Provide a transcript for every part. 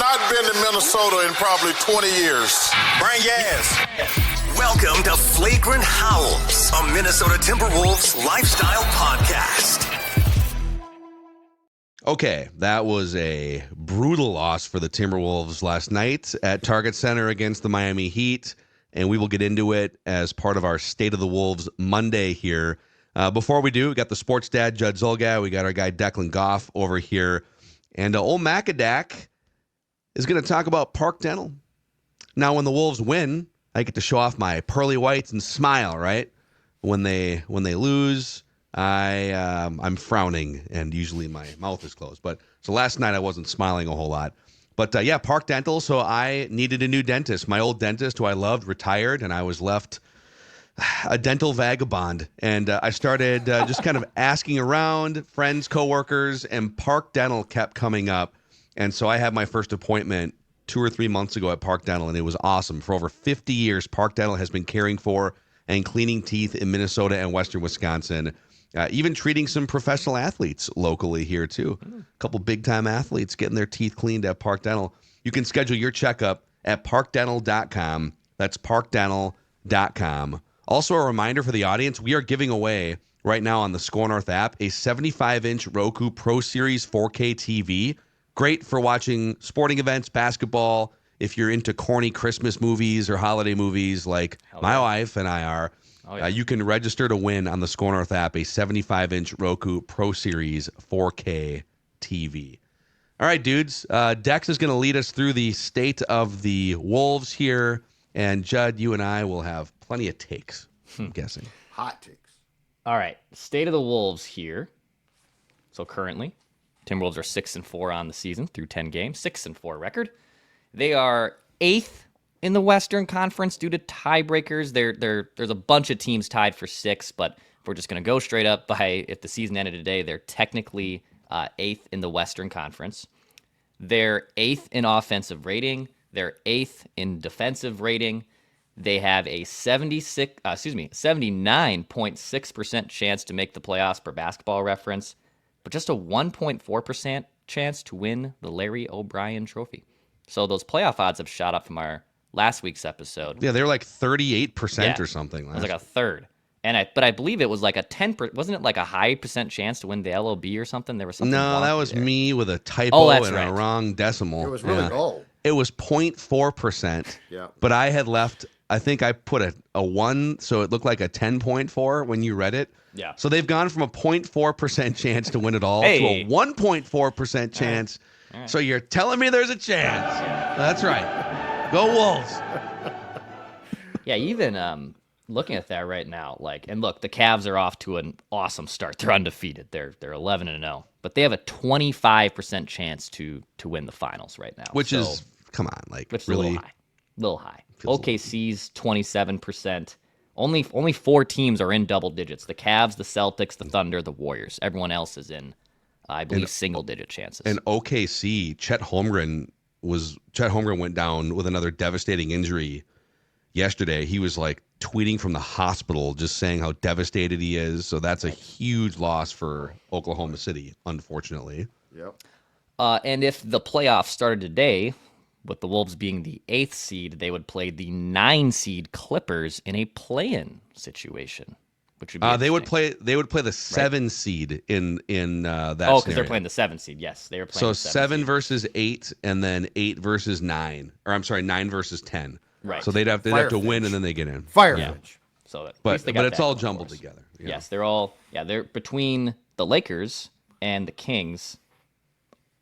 not been to Minnesota in probably 20 years. Bring gas. Welcome to Flagrant Howls, a Minnesota Timberwolves lifestyle podcast. Okay, that was a brutal loss for the Timberwolves last night at Target Center against the Miami Heat, and we will get into it as part of our State of the Wolves Monday here. Before we do, we got the sports dad, Judd Zolga. We got our guy, Declan Goff, over here. And old Macadac is going to talk about Park Dental. Now, when the Wolves win, I get to show off my pearly whites and smile, right? When they lose, I'm frowning, and usually my mouth is closed. But so last night I wasn't smiling a whole lot. But yeah, Park Dental. So I needed a new dentist. My old dentist, who I loved, retired, and I was left a dental vagabond. And I started just kind of asking around, friends, coworkers, and Park Dental kept coming up. And so I had my first appointment 2 or 3 months ago at Park Dental, and it was awesome. For over 50 years, Park Dental has been caring for and cleaning teeth in Minnesota and western Wisconsin. Even treating some professional athletes locally here, too. A couple big-time athletes getting their teeth cleaned at Park Dental. You can schedule your checkup at parkdental.com. That's parkdental.com. Also, a reminder for the audience, we are giving away right now on the Score North app a 75-inch Roku Pro Series 4K TV. Great for watching sporting events, basketball, if you're into corny Christmas movies or holiday movies like my wife and I are. Oh, yeah. You can register to win on the Score North app a 75-inch Roku Pro Series 4K TV. All right, dudes. Dex is going to lead us through the state of the Wolves here. And, Judd, you and I will have plenty of takes, I'm guessing. Hot takes. All right. State of the Wolves here. So currently, Timberwolves are 6-4 on the season through 10 games. 6-4 record. They are 8th in the Western Conference due to tiebreakers. There's a bunch of teams tied for 6, but if we're just going to go straight up if the season ended today, they're technically 8th in the Western Conference. They're 8th in offensive rating. They're 8th in defensive rating. They have a 79.6% chance to make the playoffs per Basketball Reference, but just a 1.4% chance to win the Larry O'Brien Trophy. So those playoff odds have shot up from our last week's episode. Yeah, they were like 38% or something. It was like a third. But I believe it was like a 10%. Wasn't it like a high percent chance to win the LOB or something? There was something. No, that was me with a typo and a wrong decimal. It was really low. It was 0.4%. Yeah. But I had left, I think I put a 1, so it looked like a 10.4 when you read it. Yeah. So they've gone from a 0.4% chance to win it all to a 1.4% chance. All right. So you're telling me there's a chance. That's right. Go Wolves. Yeah, even looking at that right now, and look, the Cavs are off to an awesome start. They're undefeated. They're 11-0, but they have a 25% chance to win the finals right now. Which is, come on, which really is a little high. OKC's 27%. Only 4 teams are in double digits. The Cavs, the Celtics, the Thunder, the Warriors. Everyone else is in, I believe, single-digit chances. And OKC, Chet Holmgren went down with another devastating injury yesterday. He was tweeting from the hospital, just saying how devastated he is. So that's a huge loss for Oklahoma City, unfortunately. Yep. And if the playoffs started today, with the Wolves being the 8th seed, they would play the 9 seed Clippers in a play-in situation, which would be they would play the 7 seed in that. Oh, because they're playing the 7 seed. Yes, they were playing. So the 7 seed. versus 8, and then 8 versus 9, or I'm sorry, 9 versus 10. Right. So they'd have to win, and then they get in. Firefighters. So, but it's all jumbled together. Yes, they're between the Lakers and the Kings.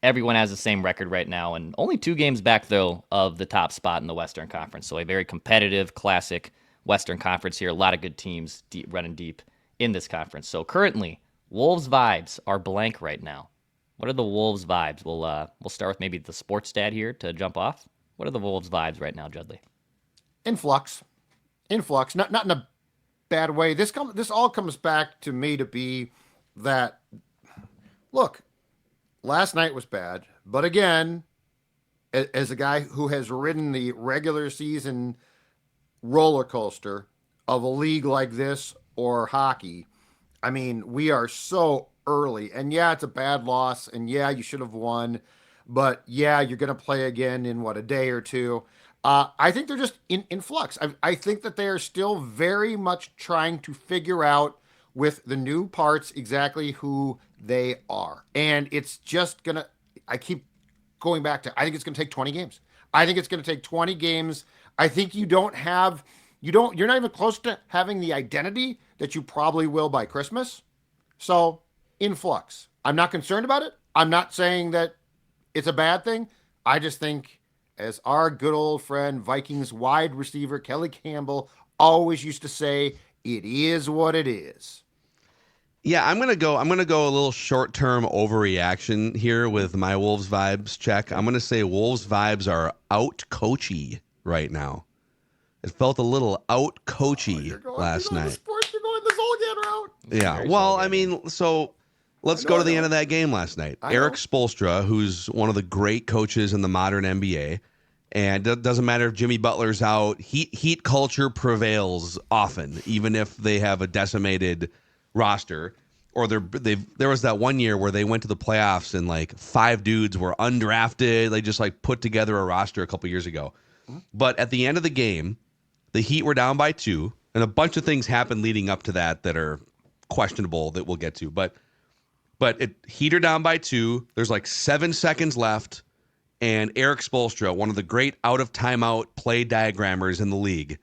Everyone has the same record right now, and only 2 games back, though, of the top spot in the Western Conference. So a very competitive, classic Western Conference here. A lot of good teams running deep in this conference. So currently, Wolves vibes are blank right now. What are the Wolves vibes? We'll start with maybe the sports stat here to jump off. What are the Wolves vibes right now, Judley? In flux. Not in a bad way. This all comes back to me to be that, look, last night was bad, but again, as a guy who has ridden the regular season roller coaster of a league like this or hockey, I mean, we are so early. And yeah, it's a bad loss, and yeah, you should have won. But yeah, you're going to play again in a day or two. I think they're just in flux. I think that they are still very much trying to figure out with the new parts exactly who they are. And it's just going to, I keep going back to, I think it's going to take 20 games. I think it's going to take 20 games. I think you're not even close to having the identity that you probably will by Christmas. So, in flux. I'm not concerned about it. I'm not saying that it's a bad thing. I just think, as our good old friend Vikings wide receiver Kelly Campbell always used to say, it is what it is. Yeah, I'm gonna go a little short-term overreaction here with my Wolves vibes check. I'm gonna say Wolves vibes are out coachy right now. It felt a little out coachy last night. You're going the Zolgan route. Yeah, well, I mean, so let's go to the end of that game last night. Eric Spoelstra, who's one of the great coaches in the modern NBA, and it doesn't matter if Jimmy Butler's out, heat culture prevails often, even if they have a decimated roster. Or there was that one year where they went to the playoffs and like 5 dudes were undrafted. They just like put together a roster a couple years ago. But at the end of the game, the Heat were down by 2, and a bunch of things happened leading up to that are questionable that we'll get to. But Heat are down by 2. There's like 7 seconds left, and Eric Spoelstra, one of the great out of timeout play diagrammers in the league,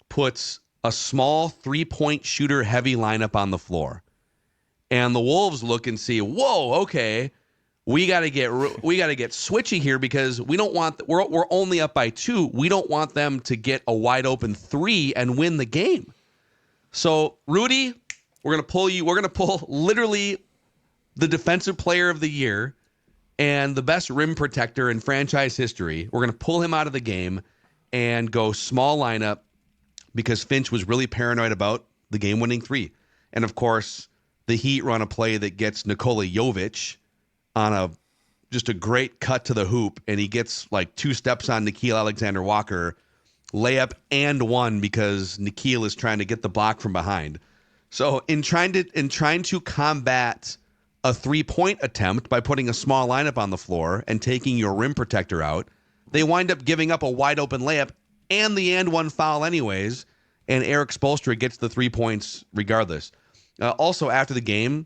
puts a small 3-point shooter heavy lineup on the floor. And the Wolves look and see, whoa, okay, we got to get switchy here because we don't want we're only up by 2. We don't want them to get a wide open 3 and win the game. So Rudy, we're gonna pull you. We're gonna pull literally the defensive player of the year and the best rim protector in franchise history. We're gonna pull him out of the game and go small lineup because Finch was really paranoid about the game-winning 3. And of course, the Heat run a play that gets Nikola Jovic on just a great cut to the hoop, and he gets like 2 steps on Nickeil Alexander-Walker, layup and 1 because Nickeil is trying to get the block from behind. So in trying to combat a 3-point attempt by putting a small lineup on the floor and taking your rim protector out, they wind up giving up a wide open layup and the and 1 foul anyways, and Eric Spoelstra gets the 3 points regardless. Also, after the game,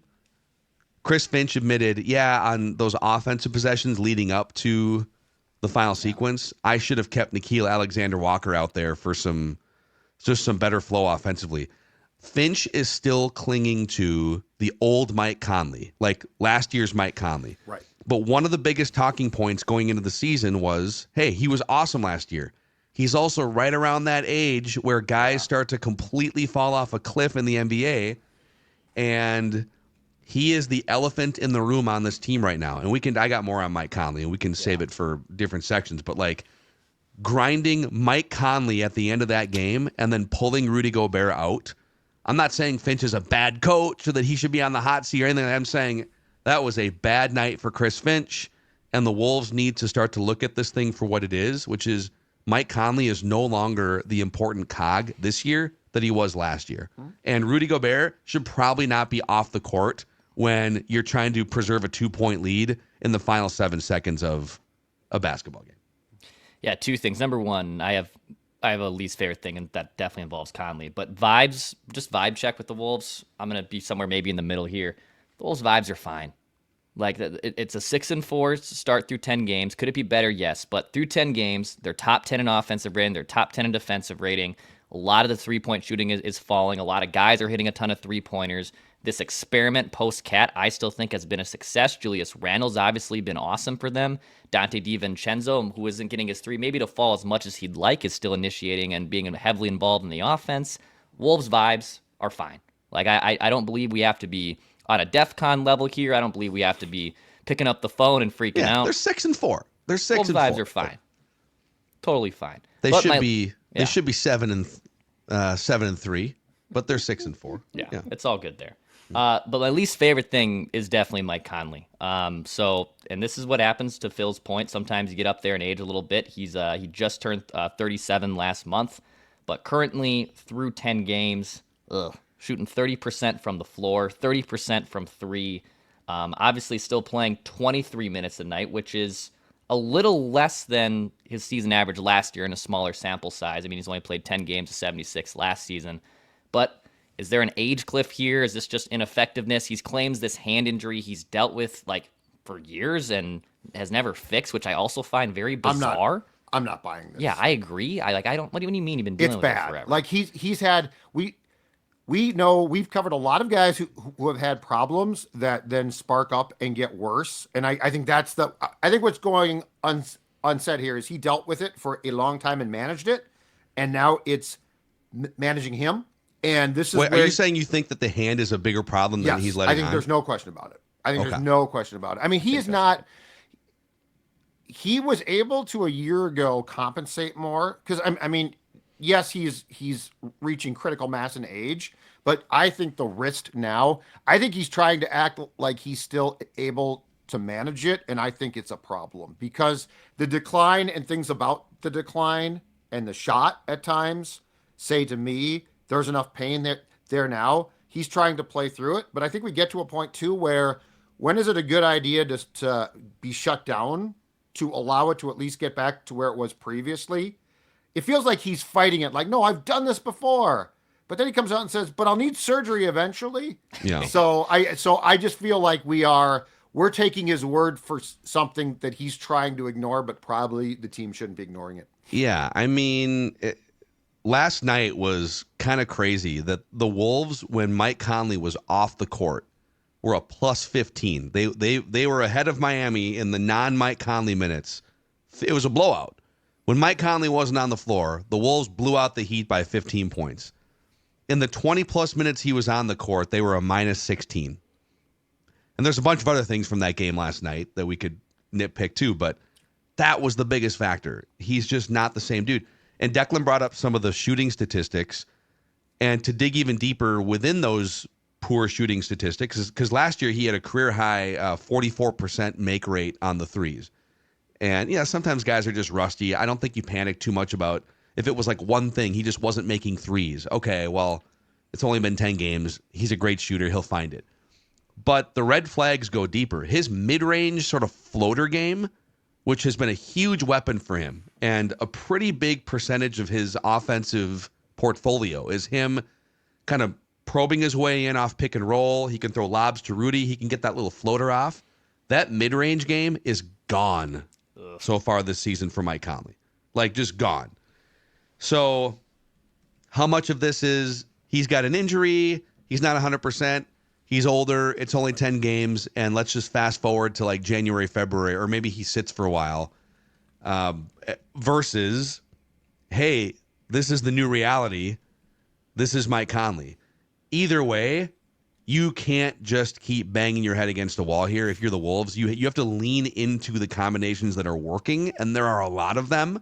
Chris Finch admitted, on those offensive possessions leading up to the final sequence, I should have kept Nickeil Alexander-Walker out there for some better flow offensively. Finch is still clinging to the old Mike Conley, like last year's Mike Conley. Right. But one of the biggest talking points going into the season was, hey, he was awesome last year. He's also right around that age where guys start to completely fall off a cliff in the NBA. And he is the elephant in the room on this team right now. And I got more on Mike Conley, and we can save it for different sections. But like grinding Mike Conley at the end of that game and then pulling Rudy Gobert out. I'm not saying Finch is a bad coach or that he should be on the hot seat or anything. I'm saying that was a bad night for Chris Finch, and the Wolves need to start to look at this thing for what it is, which is Mike Conley is no longer the important cog this year that he was last year. And Rudy Gobert should probably not be off the court when you're trying to preserve a 2-point lead in the final 7 seconds of a basketball game. Yeah, 2 things. Number 1, I have a least favorite thing, and that definitely involves Conley. But vibes, just vibe check with the Wolves. I'm going to be somewhere maybe in the middle here. The Wolves' vibes are fine. Like, it's a 6-4 start through 10 games. Could it be better? Yes. But through 10 games, they're top 10 in offensive rating. They're top 10 in defensive rating. A lot of the 3-point shooting is falling. A lot of guys are hitting a ton of 3-pointers. This experiment post-Cat, I still think, has been a success. Julius Randle's obviously been awesome for them. Dante DiVincenzo, who isn't getting his 3 maybe to fall as much as he'd like, is still initiating and being heavily involved in the offense. Wolves' vibes are fine. Like, I don't believe we have to be on a DEFCON level here. I don't believe we have to be picking up the phone and freaking out. They're 6-4. They're 6-4. Wolves' vibes are fine. Totally fine. They should be 7-3, but they're 6-4. Yeah, it's all good there. But my least favorite thing is definitely Mike Conley. And this is what happens to Phil's point. Sometimes you get up there in age a little bit. He just turned 37 last month, but currently through 10 games, shooting 30% from the floor, 30% from 3. Obviously, still playing 23 minutes a night, which is a little less than his season average last year in a smaller sample size. I mean, he's only played 10 games of 76 last season. But is there an age cliff here? Is this just ineffectiveness? He claims this hand injury he's dealt with for years and has never fixed, which I also find very bizarre. I'm not buying this. Yeah, I agree. I don't. What do you mean you've been dealing with it forever? Like he's had we know we've covered a lot of guys who have had problems that then spark up and get worse. And I think I think what's going unsaid here is he dealt with it for a long time and managed it, and now it's managing him. And this is Wait, are you saying you think that the hand is a bigger problem than he's letting on? I think there's no question about it. There's no question about it. I mean, he is not. He was able to a year ago compensate more because I mean, yes, he's reaching critical mass in age, but I think the wrist now, I think he's trying to act like he's still able to manage it, and I think it's a problem because the decline and things about the decline and the shot at times say to me there's enough pain there now. He's trying to play through it, but I think we get to a point too where when is it a good idea to be shut down to allow it to at least get back to where it was previously? It feels like he's fighting it. Like, no, I've done this before. But then he comes out and says, but I'll need surgery eventually. Yeah. So I just feel like we're taking his word for something that he's trying to ignore, but probably the team shouldn't be ignoring it. Yeah. I mean, last night was kind of crazy that the Wolves, when Mike Conley was off the court, were a plus 15. They were ahead of Miami in the non-Mike Conley minutes. It was a blowout. When Mike Conley wasn't on the floor, the Wolves blew out the Heat by 15 points. In the 20-plus minutes he was on the court, they were a minus 16. And there's a bunch of other things from that game last night that we could nitpick too, but that was the biggest factor. He's just not the same dude. And Declan brought up some of the shooting statistics, and to dig even deeper within those poor shooting statistics, because last year he had a career high 44% make rate on the threes. And yeah, sometimes guys are just rusty. I don't think you panic too much about if it was like one thing, he just wasn't making threes. Okay, well, it's only been 10 games. He's a great shooter. He'll find it. But the red flags go deeper. His mid-range sort of floater game, which has been a huge weapon for him, and a pretty big percentage of his offensive portfolio is him kind of probing his way in off pick and roll. He can throw lobs to Rudy. He can get that little floater off. That mid-range game is gone so far this season for Mike Conley. Like, just gone. So how much of this is he's got an injury, he's not 100%, he's older, it's only 10 games, and let's just fast forward to like January, February, or maybe he sits for a while, versus, hey, this is the new reality. This is Mike Conley. Either way, you can't just keep banging your head against the wall here. If you're the Wolves, you have to lean into the combinations that are working, and there are a lot of them.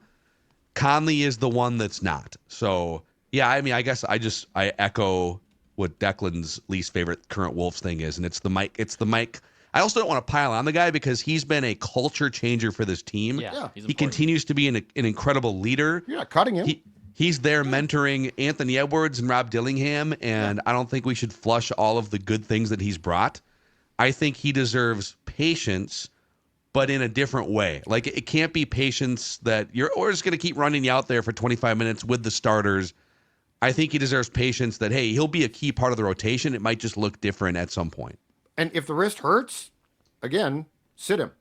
Conley is the one that's not. So, yeah, I mean, I guess I echo what Declan's least favorite current Wolves thing is, and it's the Mike. I also don't want to pile on the guy because he's been a culture changer for this team. Yeah, he continues to be an incredible leader. You're not cutting him. He's there mentoring Anthony Edwards and Rob Dillingham, and I don't think we should flush all of the good things that he's brought. I think he deserves patience, but in a different way. Like, it can't be patience that you're just going to keep running you out there for 25 minutes with the starters. I think he deserves patience that, hey, he'll be a key part of the rotation. It might just look different at some point. And if the wrist hurts, again, sit him.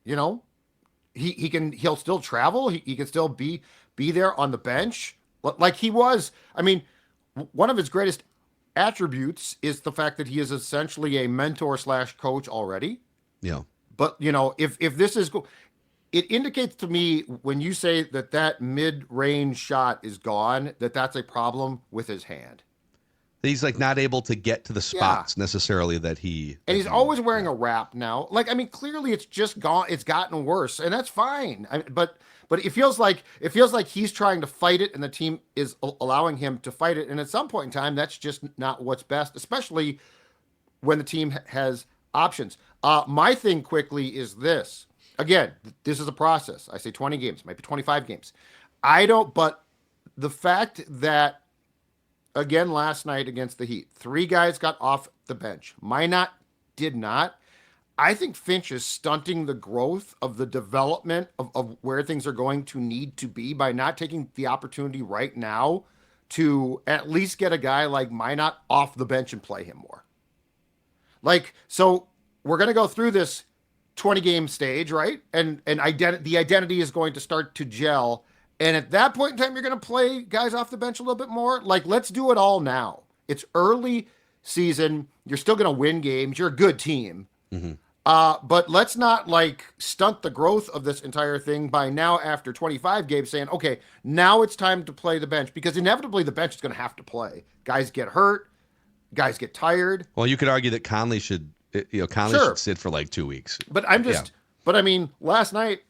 You know, he'll still travel. He can still be there on the bench like he was. I mean, one of his greatest attributes is the fact that he is essentially a mentor / coach already. Yeah. But, you know, if this is it indicates to me when you say that mid-range shot is gone, that's a problem with his hand. He's like not able to get to the spots necessarily that he. And he's always wearing a wrap now. Like, I mean, clearly it's just gone. It's gotten worse, and that's fine. But it feels like he's trying to fight it, and the team is allowing him to fight it. And at some point in time, that's just not what's best, especially when the team has options. My thing quickly is this. Again, this is a process. I say 20 games, might be 25 games. But the fact that, again, last night against the Heat, 3 guys got off the bench. Minot did not. I think Finch is stunting the growth of the development of where things are going to need to be by not taking the opportunity right now to at least get a guy like Minot off the bench and play him more. Like, so we're going to go through this 20 game stage, right? And the identity is going to start to gel. And at that point in time, you're going to play guys off the bench a little bit more. Like, let's do it all now. It's early season. You're still going to win games. You're a good team. Mm-hmm. But let's not like stunt the growth of this entire thing by now after 25 games saying, okay, now it's time to play the bench, because inevitably the bench is going to have to play. Guys get hurt. Guys get tired. Well, you could argue that Conley should sit for like 2 weeks. But I mean, last night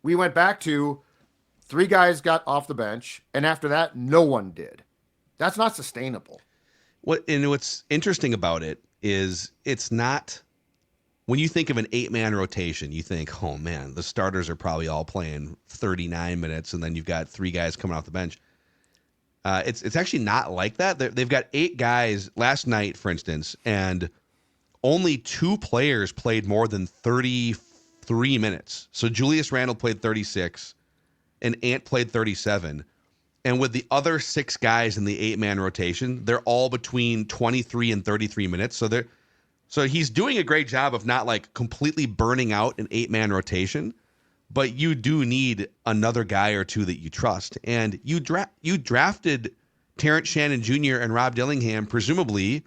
we went back to 3 guys got off the bench, and after that, no one did. That's not sustainable. What's interesting about it is it's not. When you think of an 8-man rotation, you think, oh man, the starters are probably all playing 39 minutes, and then you've got 3 guys coming off the bench. It's actually not like that. They've got 8 guys last night, for instance, and only 2 players played more than 33 minutes. So Julius Randle played 36, and Ant played 37. And with the other 6 guys in the 8-man rotation, they're all between 23 and 33 minutes. So he's doing a great job of not like completely burning out an 8-man rotation, but you do need another guy or 2 that you trust. And you drafted Terrence Shannon Jr. and Rob Dillingham, presumably,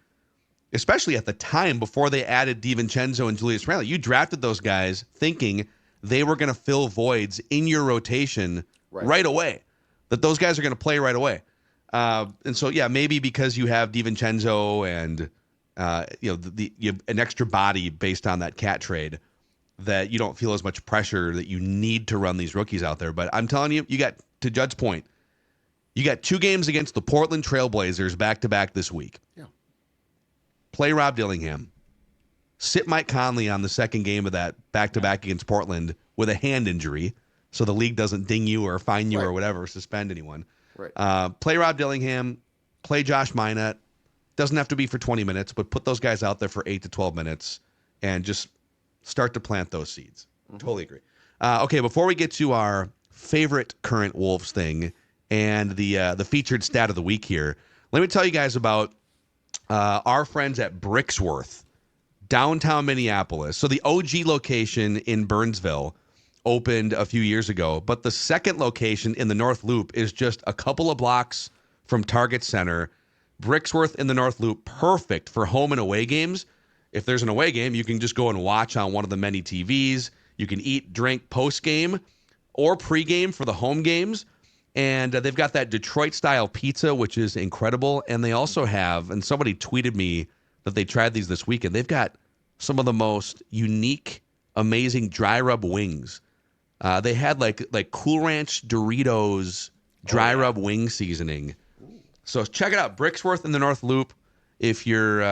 especially at the time before they added DiVincenzo and Julius Randle. You drafted those guys thinking they were going to fill voids in your rotation right away, that those guys are going to play right away. And so, yeah, maybe because you have DiVincenzo and you have an extra body based on that cat trade, that you don't feel as much pressure that you need to run these rookies out there. But I'm telling you, you got, to Judd's point, you got 2 games against the Portland Trailblazers back-to-back this week. Yeah. Play Rob Dillingham. Sit Mike Conley on the second game of that back-to-back against Portland with a hand injury, so the league doesn't ding you or fine you or whatever, suspend anyone. Right. Play Rob Dillingham. Play Josh Minot. Doesn't have to be for 20 minutes, but put those guys out there for 8 to 12 minutes and just start to plant those seeds. Mm-hmm. Totally agree. Okay, before we get to our favorite current Wolves thing and the featured stat of the week here, let me tell you guys about our friends at Brickworth, downtown Minneapolis. So the OG location in Burnsville opened a few years ago, but the second location in the North Loop is just a couple of blocks from Target Center. Brickworth in the North Loop, perfect for home and away games. If there's an away game, you can just go and watch on one of the many TVs. You can eat, drink post-game or pre-game for the home games. And they've got that Detroit-style pizza, which is incredible. And they also have, and somebody tweeted me that they tried these this weekend, they've got some of the most unique, amazing dry rub wings. They had like Cool Ranch Doritos dry rub wing seasoning. So check it out, Brickworth in the North Loop. If you're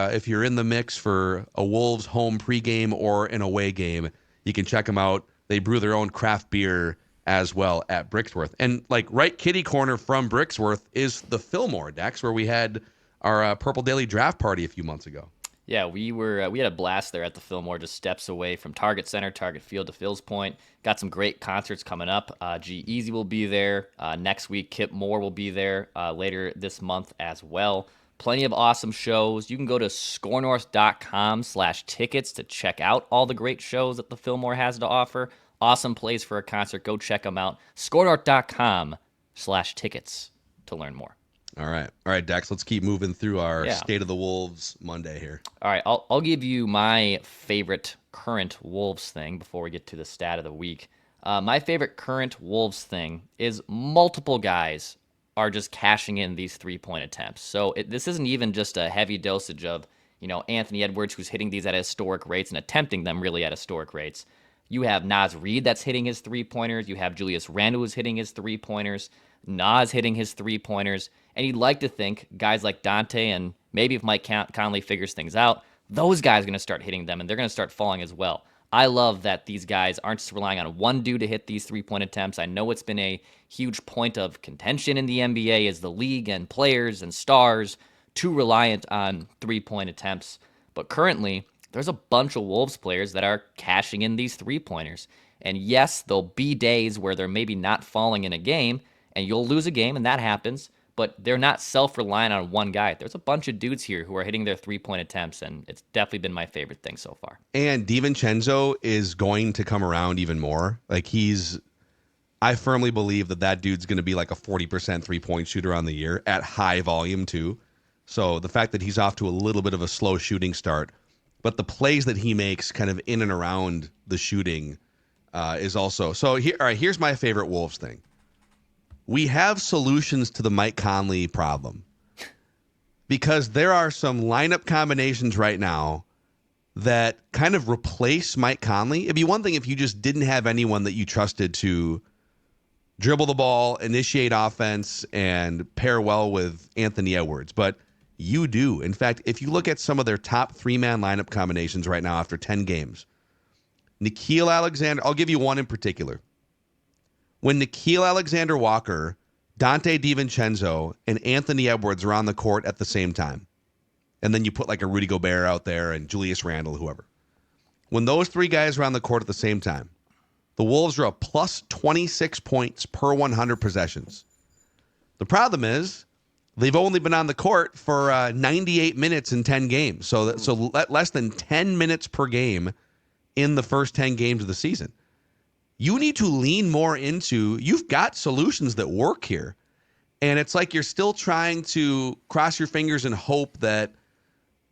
in the mix for a Wolves home pregame or an away game, you can check them out. They brew their own craft beer as well at Brickworth. And like right kitty corner from Brickworth is the Filmore, Dex, where we had our Purple Daily draft party a few months ago. Yeah, we had a blast there at the Fillmore, just steps away from Target Center, Target Field to Phil's Point. Got some great concerts coming up. G-Eazy will be there. Next week, Kip Moore will be there later this month as well. Plenty of awesome shows. You can go to scorenorth.com/tickets to check out all the great shows that the Fillmore has to offer. Awesome place for a concert. Go check them out. scorenorth.com/tickets to learn more. All right, Dex, let's keep moving through our State of the Wolves Monday here. All right, I'll give you my favorite current Wolves thing before we get to the stat of the week. My favorite current Wolves thing is multiple guys are just cashing in these 3-point attempts. So this isn't even just a heavy dosage of, Anthony Edwards, who's hitting these at historic rates and attempting them really at historic rates. You have Naz Reid that's hitting his 3-pointers. You have Julius Randle who's hitting his 3-pointers. Nas hitting his 3-pointers. And you'd like to think guys like Dante and maybe if Mike Conley figures things out, those guys are going to start hitting them and they're going to start falling as well. I love that these guys aren't just relying on one dude to hit these 3-point attempts. I know it's been a huge point of contention in the NBA as the league and players and stars too reliant on 3-point attempts. But currently, there's a bunch of Wolves players that are cashing in these three-pointers. And yes, there'll be days where they're maybe not falling in a game, and you'll lose a game, and that happens, but they're not self-reliant on one guy. There's a bunch of dudes here who are hitting their three-point attempts, and it's definitely been my favorite thing so far. And DiVincenzo is going to come around even more. Like, I firmly believe that dude's going to be like a 40% three-point shooter on the year at high volume too. So the fact that he's off to a little bit of a slow shooting start, but the plays that he makes kind of in and around the shooting is also. So here, all right, here's my favorite Wolves thing. We have solutions to the Mike Conley problem because there are some lineup combinations right now that kind of replace Mike Conley. It'd be one thing if you just didn't have anyone that you trusted to dribble the ball, initiate offense, and pair well with Anthony Edwards. But you do. In fact, if you look at some of their top three-man lineup combinations right now after 10 games, Nickeil Alexander, I'll give you one in particular. When Nickeil Alexander-Walker, Dante DiVincenzo, and Anthony Edwards are on the court at the same time, and then you put like a Rudy Gobert out there and Julius Randle, whoever. When those three guys are on the court at the same time, the Wolves are a plus 26 points per 100 possessions. The problem is they've only been on the court for 98 minutes in 10 games. So less than 10 minutes per game in the first 10 games of the season. You need to lean more into, you've got solutions that work here. And it's like you're still trying to cross your fingers and hope that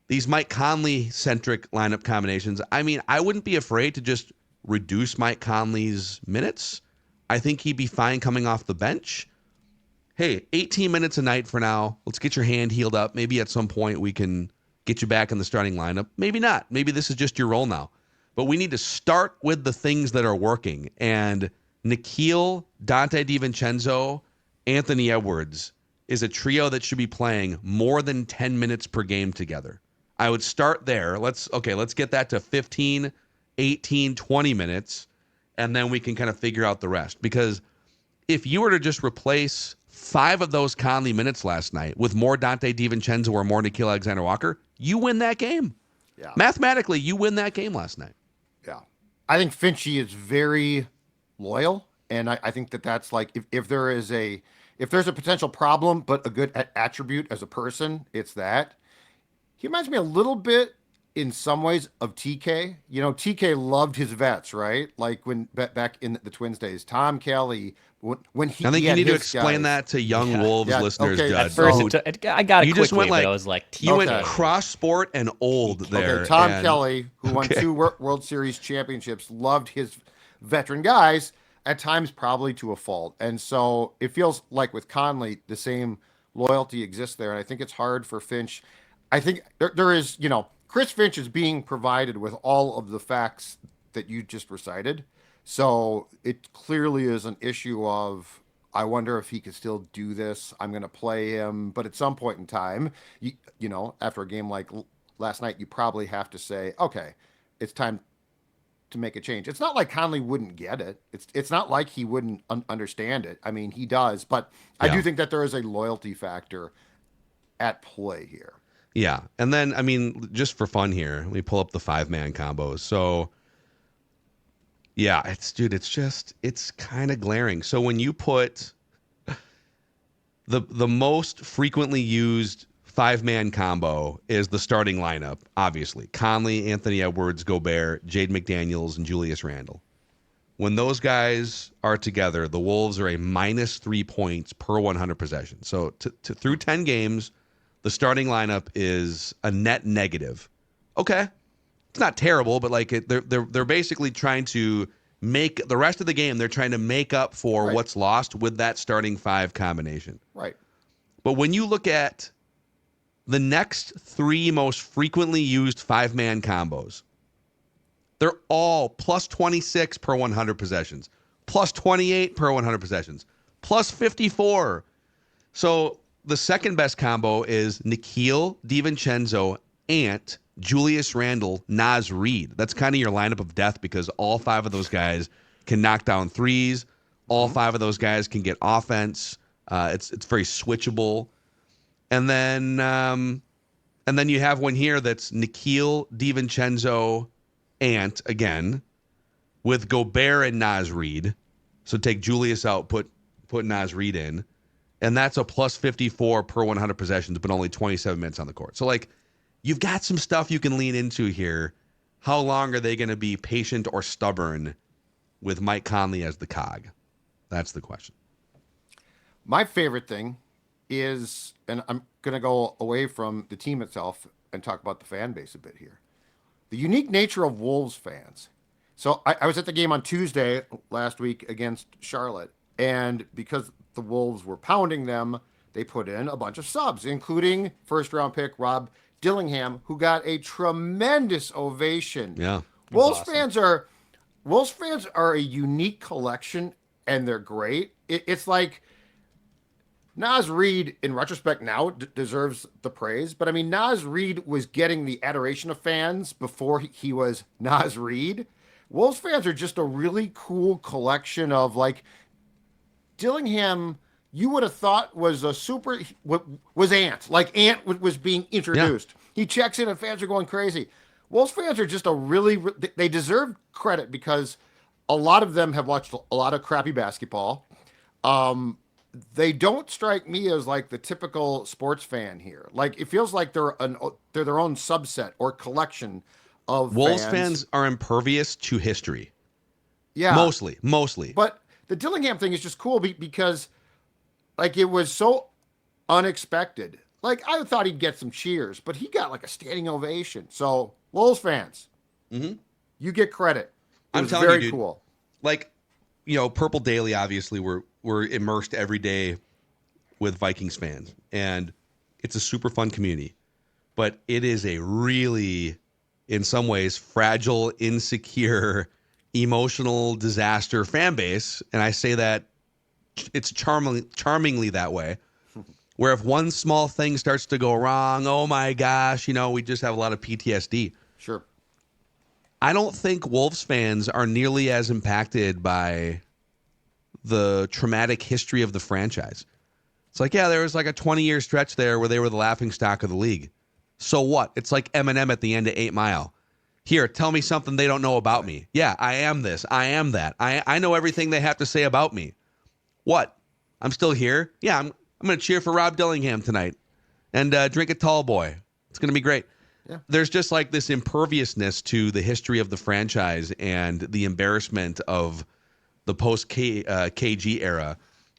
these Mike Conley-centric lineup combinations, I mean, I wouldn't be afraid to just reduce Mike Conley's minutes. I think he'd be fine coming off the bench. Hey, 18 minutes a night for now. Let's get your hand healed up. Maybe at some point we can get you back in the starting lineup. Maybe not. Maybe this is just your role now. But we need to start with the things that are working. And Nickeil, Dante DiVincenzo, Anthony Edwards is a trio that should be playing more than 10 minutes per game together. I would start there. Let's get that to 15, 18, 20 minutes, and then we can kind of figure out the rest. Because if you were to just replace 5 of those Conley minutes last night with more Dante DiVincenzo or more Nickeil Alexander-Walker, you win that game. Yeah. Mathematically, you win that game last night. Yeah. I think Finchy is very loyal, and I think that's like if there's a potential problem but a good attribute as a person, it's that. He reminds me a little bit in some ways of TK. You know, TK loved his vets, right? Like when back in the Twins days, Tom Kelly, when he, I think he you had need to his explain guys. that to young Wolves listeners, okay, Judd. At first, I got it You quickly, just went but like, I was like, you went Okay. cross sport and old there. Okay, Tom and- Kelly, who won 2 World Series championships, loved his veteran guys, at times probably to a fault. And so it feels like with Conley, the same loyalty exists there. And I think it's hard for Finch. I think there is, Chris Finch is being provided with all of the facts that you just recited. So it clearly is an issue of, I wonder if he could still do this. I'm going to play him. But at some point in time, after a game like last night, you probably have to say, okay, it's time to make a change. It's not like Conley wouldn't get it. It's not like he wouldn't understand it. I mean, he does. But I do think that there is a loyalty factor at play here. Yeah. And then, I mean, just for fun here, we pull up the 5-man combos. So, yeah, it's kind of glaring. So when you put the most frequently used 5-man combo is the starting lineup, obviously. Conley, Anthony Edwards, Gobert, Jade McDaniels, and Julius Randle. When those guys are together, the Wolves are a minus 3 points per 100 possessions. So through 10 games, the starting lineup is a net negative. Okay, it's not terrible, but like they're basically trying to make the rest of the game. They're trying to make up for what's lost with that starting 5 combination. Right. But when you look at the next 3 most frequently used 5-man combos, they're all plus 26 per 100 possessions, plus 28 per 100 possessions, plus 54. So the second best combo is Nickeil, DiVincenzo, Ant, Julius Randle, Naz Reid. That's kind of your lineup of death because all 5 of those guys can knock down threes. All 5 of those guys can get offense. It's very switchable. And then And then you have one here that's Nikhil DiVincenzo, Ant again, with Gobert and Naz Reid. So take Julius out, put Naz Reid in. And that's a plus 54 per 100 possessions, but only 27 minutes on the court. So, like, you've got some stuff you can lean into here. How long are they going to be patient or stubborn with Mike Conley as the cog? That's the question. My favorite thing is, and I'm going to go away from the team itself and talk about the fan base a bit here. The unique nature of Wolves fans. So I was at the game on Tuesday last week against Charlotte, and because the Wolves were pounding them, they put in a bunch of subs, including first-round pick Rob Dillingham, who got a tremendous ovation. Yeah. Wolves fans are a unique collection, and they're great. It's like Naz Reid, in retrospect now, deserves the praise. But, I mean, Naz Reid was getting the adoration of fans before he was Naz Reid. Wolves fans are just a really cool collection of, like, Dillingham, you would have thought was was Ant. Like, Ant was being introduced. Yeah. He checks in and fans are going crazy. Wolves fans are just they deserve credit because a lot of them have watched a lot of crappy basketball. They don't strike me as like the typical sports fan here. Like, it feels like they're their own subset or collection of Wolves fans are impervious to history. Yeah. Mostly. But the Dillingham thing is just cool because, like, it was so unexpected. Like, I thought he'd get some cheers, but he got, like, a standing ovation. So, Wolves fans, you get credit. I'm telling very you, dude, cool. Like, you know, Purple Daily, obviously, we're immersed every day with Vikings fans, and it's a super fun community. But it is a really, in some ways, fragile, insecure, emotional disaster fan base, and I say that it's charmingly that way, where if one small thing starts to go wrong, oh my gosh, you know, we just have a lot of PTSD. Sure. I don't think Wolves fans are nearly as impacted by the traumatic history of the franchise. It's like, yeah, there was like a 20-year stretch there where they were the laughingstock of the league. So what? It's like Eminem at the end of 8 Mile. Here, tell me something they don't know about me. Yeah, I am this. I am that. I know everything they have to say about me. What? I'm still here? Yeah, I'm going to cheer for Rob Dillingham tonight and drink a tall boy. It's going to be great. Yeah. There's just like this imperviousness to the history of the franchise and the embarrassment of the post-KG era.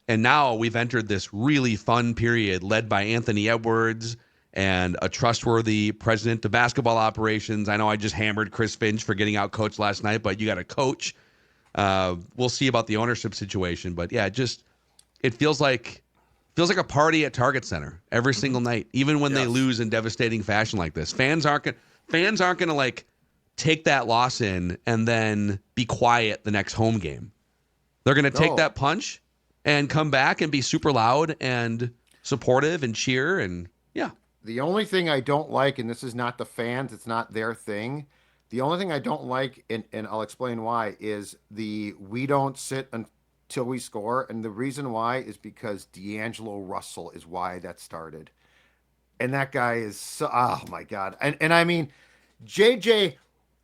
And now we've entered this really fun period led by Anthony Edwards and a trustworthy president of basketball operations. I know I just hammered Chris Finch for getting out coached last night, but you got a coach. We'll see about the ownership situation. But yeah, it feels like a party at Target Center every single night, even when they lose in devastating fashion like this. Fans aren't going to like take that loss in and then be quiet the next home game. They're going to take that punch and come back and be super loud and supportive and cheer and yeah. The only thing I don't like, and this is not the fans, it's not their thing. The only thing I don't like, and I'll explain why, is we don't sit until we score. And the reason why is because D'Angelo Russell is why that started. And that guy is so, oh my God. And I mean, JJ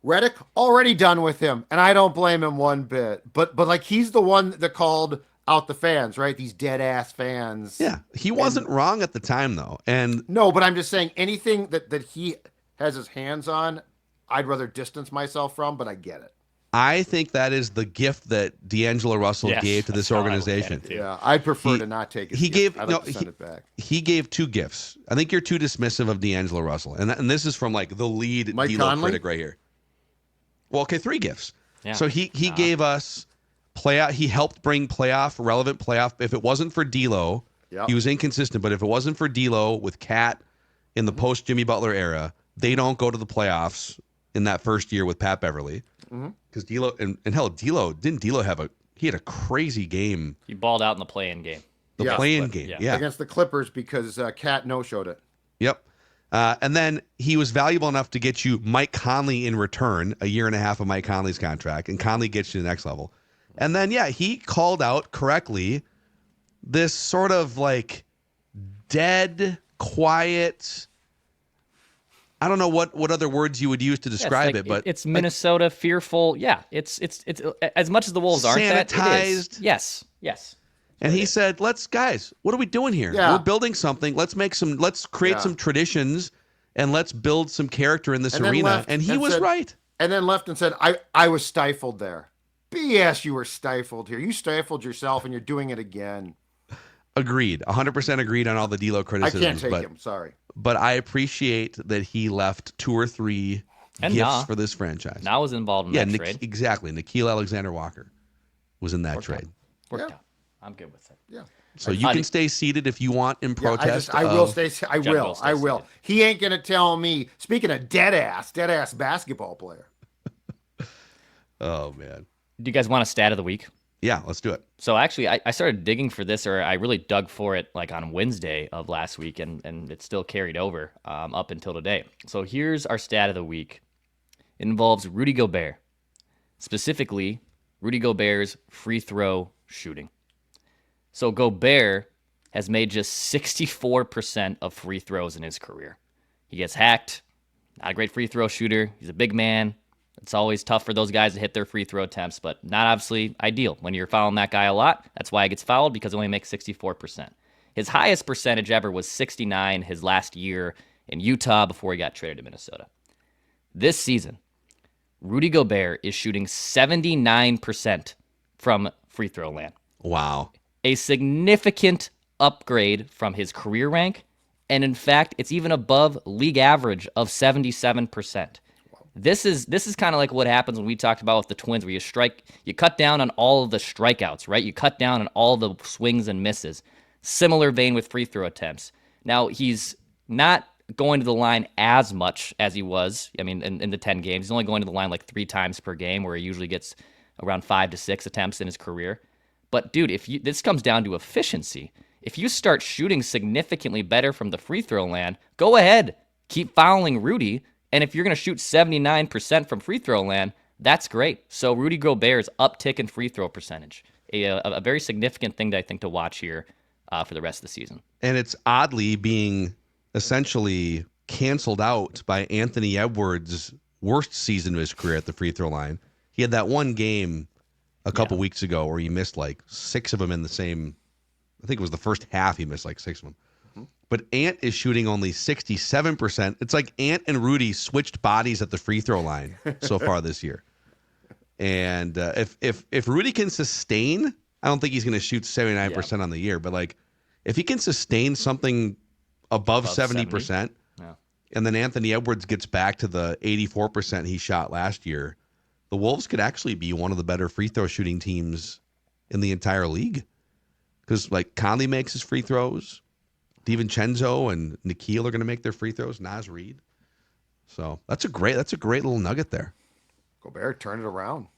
Redick, already done with him. And I don't blame him one bit. But like, he's the one that called out the fans, right? These dead ass fans. Yeah. He wasn't wrong at the time though. And no, but I'm just saying anything that he has his hands on, I'd rather distance myself from, but I get it. I think that is the gift that D'Angelo Russell gave to this organization. Yeah, I'd prefer to not take it. Send it back. He gave two gifts. I think you're too dismissive of D'Angelo Russell. And this is from like the lead Mike D-Lo Conley? critic right here. Well, okay, 3 gifts. Yeah. So he gave us playoff. He helped bring relevant playoff. If it wasn't for D'Lo, he was inconsistent. But if it wasn't for D'Lo with Cat in the post Jimmy Butler era, they don't go to the playoffs in that first year with Pat Beverly. Because D'Lo and hell, D'Lo have he had a crazy game. He balled out in the play-in game. The play-in game, yeah. Against the Clippers because Cat no-showed it. Yep. And then he was valuable enough to get you Mike Conley in return, a year and a half of Mike Conley's contract, and Conley gets you to the next level. And then, he called out correctly this sort of like dead, quiet, I don't know what other words you would use to describe it, but it's Minnesota fearful. Yeah, it's as much as the Wolves aren't that, it is. Sanitized. Yes. And he said, guys, what are we doing here? Yeah. We're building something. Let's create some traditions and let's build some character in this arena. And he was right. And then left and said, I was stifled there. BS, you were stifled here. You stifled yourself and you're doing it again. Agreed. 100% agreed on all the D'Lo criticisms. I can't take him. Sorry. But I appreciate that he left 2 or 3 gifts for this franchise. Now was involved in that trade. Exactly. Nikhil Alexander-Walker was in that trade. Worked out. I'm good with it. Yeah. So you can stay seated if you want in protest. I will stay. I will. Seated. He ain't gonna tell me. Speaking of dead ass basketball player. Oh man. Do you guys want a stat of the week? Yeah, let's do it. So actually, I started digging for this, or I really dug for it like on Wednesday of last week, and it still carried over up until today. So here's our stat of the week. It involves Rudy Gobert, specifically Rudy Gobert's free throw shooting. So Gobert has made just 64% of free throws in his career. He gets hacked, not a great free throw shooter. He's a big man. It's always tough for those guys to hit their free throw attempts, but not obviously ideal when you're fouling that guy a lot. That's why he gets fouled, because he only makes 64%. His highest percentage ever was 69 his last year in Utah before he got traded to Minnesota. This season, Rudy Gobert is shooting 79% from free throw land. Wow. A significant upgrade from his career rank, and in fact, it's even above league average of 77%. This is kind of like what happens when we talked about with the Twins, where you cut down on all of the strikeouts, right? You cut down on all the swings and misses. Similar vein with free throw attempts. Now, he's not going to the line as much as he was. I mean, in the 10 games, he's only going to the line like 3 times per game, where he usually gets around 5 to 6 attempts in his career. But dude, this comes down to efficiency. If you start shooting significantly better from the free throw land, go ahead, keep fouling Rudy. And if you're going to shoot 79% from free throw land, that's great. So Rudy Gobert's uptick in free throw percentage, a very significant thing that I think to watch here for the rest of the season. And it's oddly being essentially canceled out by Anthony Edwards' worst season of his career at the free throw line. He had that one game a couple weeks ago where he missed like 6 of them in the same, I think it was the first half he missed like 6 of them. But Ant is shooting only 67%. It's like Ant and Rudy switched bodies at the free throw line so far this year. And if Rudy can sustain, I don't think he's going to shoot 79% on the year, but like if he can sustain something above 70%, and then Anthony Edwards gets back to the 84% he shot last year, the Wolves could actually be one of the better free throw shooting teams in the entire league. Because like Conley makes his free throws. DiVincenzo and Nikhil are going to make their free throws. Naz Reid. So that's a great little nugget there. Gobert turned it around.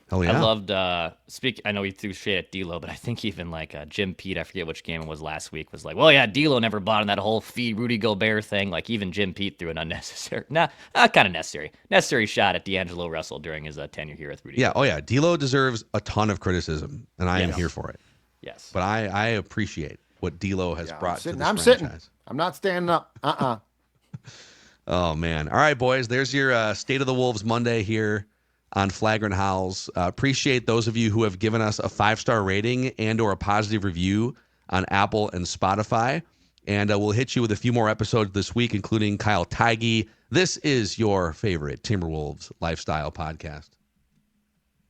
Hell yeah. I loved I know he threw shade at D'Lo, but I think even like Jim Pete, I forget which game it was last week, was like, well, yeah, D'Lo never bought in that whole feed Rudy Gobert thing. Like even Jim Pete threw an unnecessary, not kind of necessary shot at D'Angelo Russell during his tenure here with Rudy. Yeah. Oh yeah. D'Lo deserves a ton of criticism, and I am here for it. Yes. But I appreciate what D'Lo has brought to this I'm franchise. sitting. I'm not standing up. Oh man. All right, boys. There's your State of the Wolves Monday here on Flagrant Howls. Appreciate those of you who have given us a 5-star rating and or a positive review on Apple and Spotify. And we'll hit you with a few more episodes this week, including Kyle Tighe. This is your favorite Timberwolves lifestyle podcast.